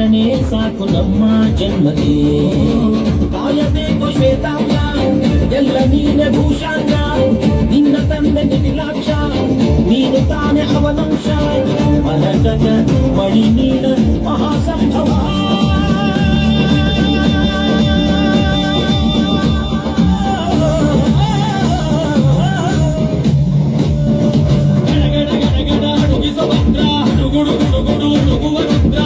ಸ್ಮರಣೆ ಸಾಕು ನಮ್ಮ ಜನ್ಮಕ್ಕೆ. ಕಾಯಬೇಕು ಶ್ವೇತಾಂಗ ಎಲ್ಲ ನೀನೆ ಭೂಷಾಂಗ, ನಿನ್ನ ತಂದೆ ನಿಖಿಲಾಕ್ಷ ನೀನು ತಾನೆ ಅವನಂಶ, ಮರಕದ ಮಣಿ ನೀನ ಮಹಾಸಂಭವ. ಗುಡು ಗುಡು ಗುಡು ಗುಡುಗುವ ರುದ್ರ